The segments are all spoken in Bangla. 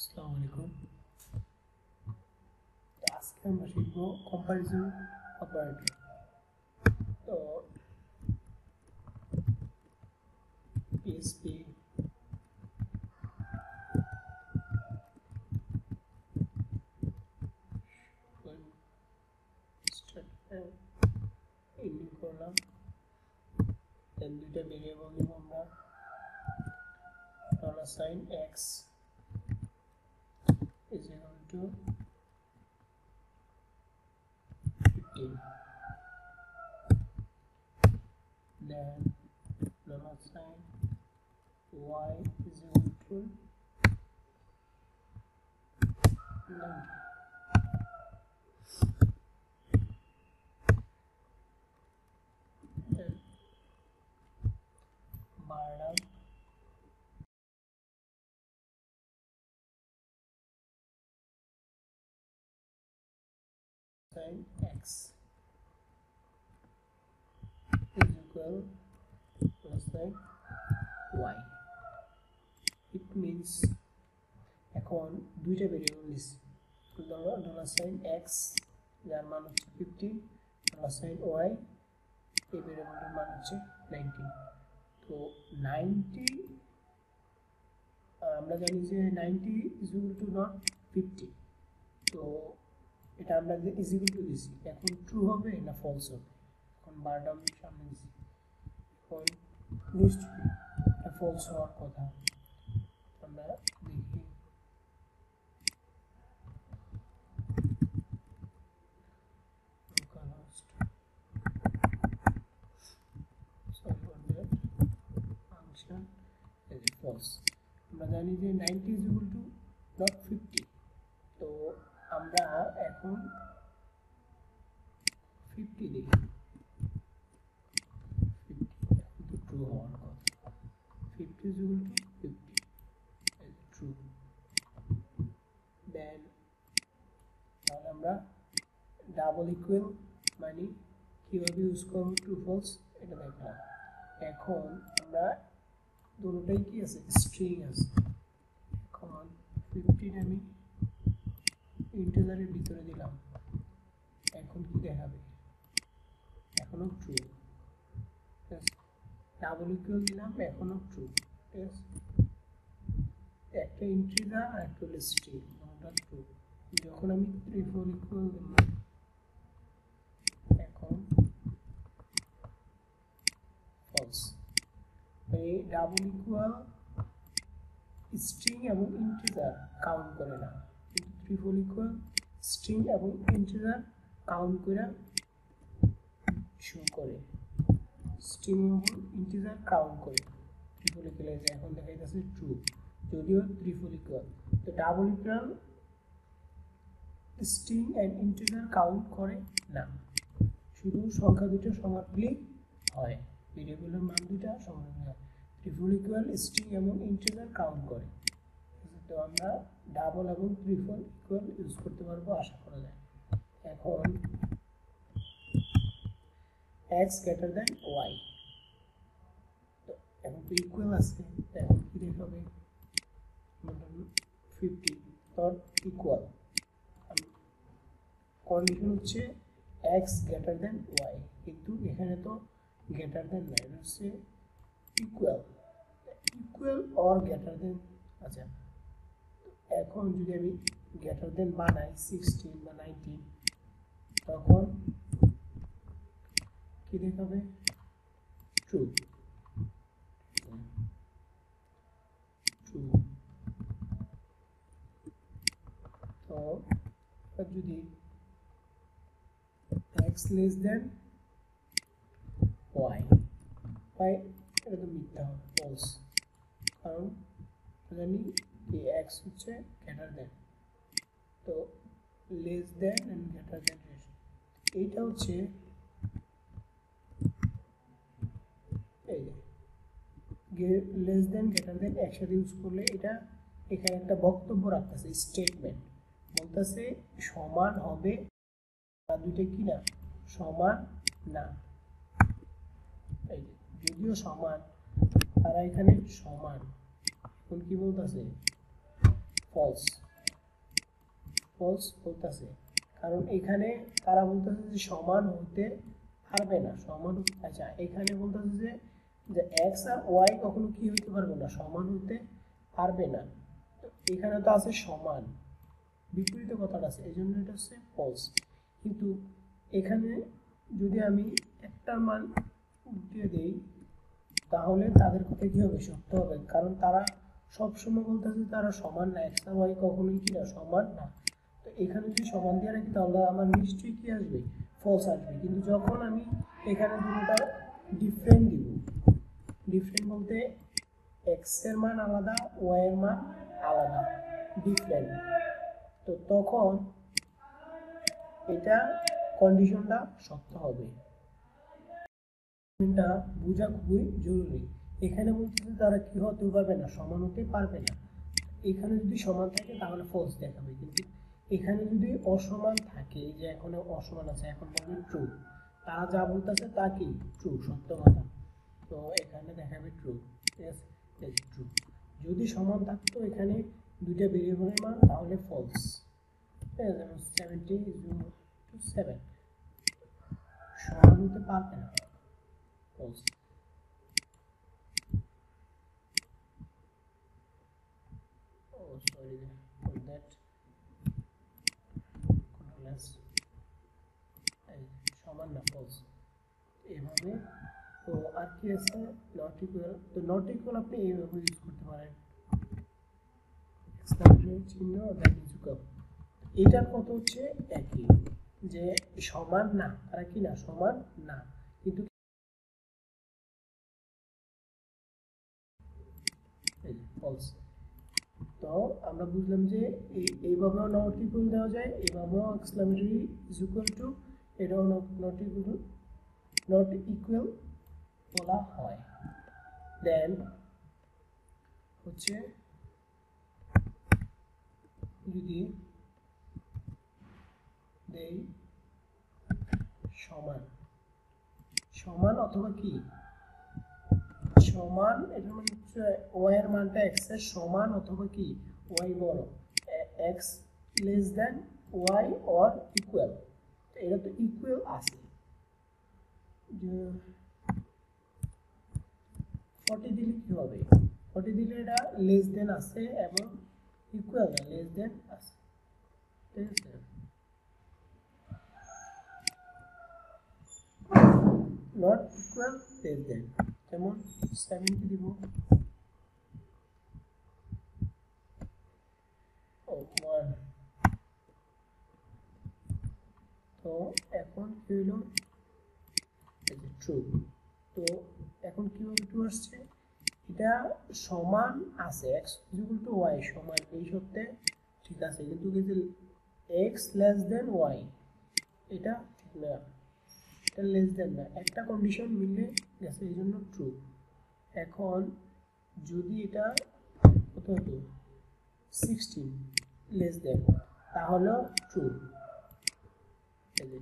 আসসালামু আলাইকুম। আজকে আমরা শিখব কম্পারিজন অপারেটর। তো PHP ইনপুট করলাম, দেন দুইটা ভেরিয়েবল নিব আমরা, $x is equal to 15, then $y is equal to 90. Then bar sin x is equal plus sin y. It means এখন দুইটা ভেরিয়েবল নিছি, $sin x যার মান হচ্ছে 50, $sin y এই ভেরিয়েবলটার মান হচ্ছে 90। তো 90 আমরা জানি যে 90 is equal to not 50, তো এটা আমরা যে is equal to দিছি, এখন ট্রু হবে না ফলস হবে? এখন বারটা আমি সামনে দিছি, এখন নিশ্চয়ই এটা ফলস হওয়ার কথা। আমরা দেখি function is false। আমরা জানি যে 90 is equal to not 50, তো আমরা এখন 50 দেখি, 50 ট্রু হওয়ার কথা। 50 is equal to 50 is true, then তাহলে আমরা ডাবল ইকুয়াল মানে কিভাবে ইউজ করব ট্রু ফলস এটা দেখলাম। এখন আমরা দুটোটাই কি আছে, স্ট্রিং আছে। এখন 15 আমি ইন্টিজারের ভিতরে দিলাম, এখন কি দেখাবে? এখনো ট্রু। ডাবল ইকুয়াল দিলাম, এখনো ট্রু। ঠিক আছে, একটা ইন্টিজার আর একটা হলো স্ট্রিং, দুটোটা ট্রু। যখন আমি ট্রিপল ইকুয়াল দিলাম, এখন ফলস। এই ডাবল ইকুয়াল স্ট্রিং এবং ইন্টিজার কাউন্ট করে না, কিন্তু ট্রিপল ইকুয়াল স্ট্রিং এবং ইন্টিজার কাউন্ট করে শো করে, স্ট্রিং এবং ইন্টিজার কাউন্ট করে। ট্রিপল ইকুয়াল এখন দেখা যাচ্ছে ট্রু, যদিও ট্রিপল ইকুয়াল। তো double equal string and integer count করে না, শুধু সংখ্যা দুটো সমানলি হয়, ভেরিয়েবলের মান দুটো সমান হয়। ট্রিপল ইকুয়াল স্ট্রিং এবং ইন্টিজার কাউন্ট করে। তো আমরা ডাবল এবং ট্রিপল ইকুয়াল ইউজ করতে পারবো আশা করা যায়। এখন x greater than y, তো এখন তো ইকুয়াল আছে, এখন কি দেখাবে? 50 নট ইকুয়াল, কন্ডিশন হচ্ছে x greater than y, কিন্তু এখানে তো greater than নাই, হচ্ছে equal, equal or greater than। আচ্ছা, এখন যদি আমি greater than বানাই 16 বা 19, তখন কি দেখাবে? True, true. তো যদি x less than y, এটা তো মিথ্যা হবে, ফলস, কারণ জানি এই x হচ্ছে গ্রেটার দেন, তো less than and greater than এইটা হচ্ছে এই যে লেস দেন গ্রেটার দেন একসাথে ইউজ করলে এটা এখানে একটা বক্তব্য রাখতেছে, স্টেটমেন্ট বলতেছে সমান হবে, আর দুইটা কি না সমান না। এই যে যদিও সমান, তারা এখানে সমান, এখন কি বলতেছে ফলস ফলস বলতেছে, কারণ এখানে তারা বলতেছে যে সমান হতে পারবে না, সমান। আচ্ছা, এখানে বলতেছে যে এক্স আর ওয়াই কখনো কি হতে পারবে না, সমান হতে পারবে না। তো এখানে তো আছে সমান, বিপরীত কথাটা আছে, এই জন্য এটা হচ্ছে ফলস। কিন্তু এখানে যদি আমি একটা মান দিয়ে দেই তাহলে তাদের কথা কি হবে, সত্য হবে, কারণ তারা সবসময় বলতেছে তারা সমান না, এক্স আর ওয়াই কখনোই কি না সমান না। তো এখানে যদি সমান দিয়ে রাখি তাহলে আমার নিশ্চয়ই কি আসবে, ফলস আসবে। কিন্তু যখন আমি এখানে দুটোটা ডিফারেন্ট দিব, ডিফারেন্ট বলতে এক্স এর মান আলাদা, ওয়াই এর মান আলাদা, ডিফারেন্ট, তো তখন এটা কন্ডিশনটা সত্য হবে। এটা বোঝা খুবই জরুরি। এখানে বলতেছে তারা কি হতে পারবে না, সমান হতে পারবে না। এখানে যদি সমান থাকে তাহলে ফলস দেখাবে, কিন্তু এখানে যদি অসমান থাকে, যে এখানে অসমান আছে, এখন বলবে ট্রু, তারা যা বলতেছে তা কি ট্রু, সত্য কথা, তো এখানে দেখাবে ট্রু। ঠিক আছে, ট্রু। যদি সমান থাকতো এখানে দুইটা ভেরিয়েবলের মান তাহলে ফলস। যেমন 70:7 সমান হতে পারবে না, false. Oh, sorry for that. সমান না, ফলস, এভাবে। তো আর কি আছে, নট ইকুয়াল। তো নট ইকুয়াল আপনি এইভাবে ইউজ করতে পারেন, এক্সক্লামেশন চিহ্ন দ্যাট ইজ ইকুয়াল। এটার কত হচ্ছে একই, যে সমান না, তারা কি না সমান না, কিন্তু ফলস। তো আমরা বুঝলাম যে এইভাবেও নট ইকুয়াল দেওয়া যায়, এইভাবেও এক্সক্লামেটরি ইজ ইকুয়াল টু, এটাও নট ইকুয়াল বলা হয়। দেন হচ্ছে যদি দেই সমান, সমান অথবা কি সমান, এটার মানে হচ্ছে ওয়াই এর মানটা এক্স এর সমান অথবা কি ওয়াই বড়, X less than Y or equal. তো এটা তো ইকুয়াল আছে, 40 দিলে কি হবে, 40 দিলে এটা লেস দেন আছে এবং ইকুয়াল না, লেস দেন আছে। ঠিক আছে, নট ইকুয়াল লেস দেন, যেমন 70 দিব, তো এখন কি হলো, ট্রু। তো এখন কিভাবে ট্রু আসছে, এটা সমান আছে, এক্স ইকুয়াল টু ওয়াই সমান, এই সত্যে ঠিক আছে, কিন্তু কিন্তু এক্স লেস দেন ওয়াই এটা ঠিক না, এটা লেস দেন না, একটা কন্ডিশন মিলে গেছে, এই জন্য ট্রু। এখন যদি এটা কত হতো 16 লেস দেন, তাহলে ট্রু,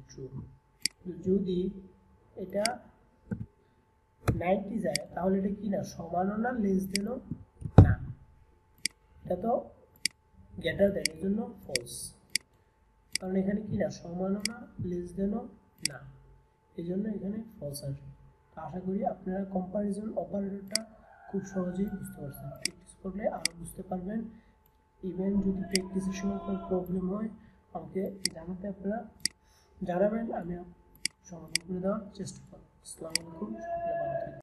ট্রু। যদি এটা 90 যায় তাহলে এটা কি না, সমানও না লেস দেনও না, এটা তো গ্রেটার দেন, এর জন্য ফলস, কারণ এখানে কি না সমানও না লেস দেনও না, এই জন্য এখানে ফলস আসবে। আশা করি আপনারা কম্পারিজন অপারেটরটা খুব সহজেই বুঝতে পারছেন, প্র্যাকটিস করলে আরও বুঝতে পারবেন। ইভেন যদি প্র্যাকটিসের সময় কোনো প্রবলেম হয় আমাকে জানাতে আপনারা জানাবেন, আমি সমাধান করে দেওয়ার চেষ্টা করব। আসসালামু আলাইকুম, সকলে ভালো থাকবেন।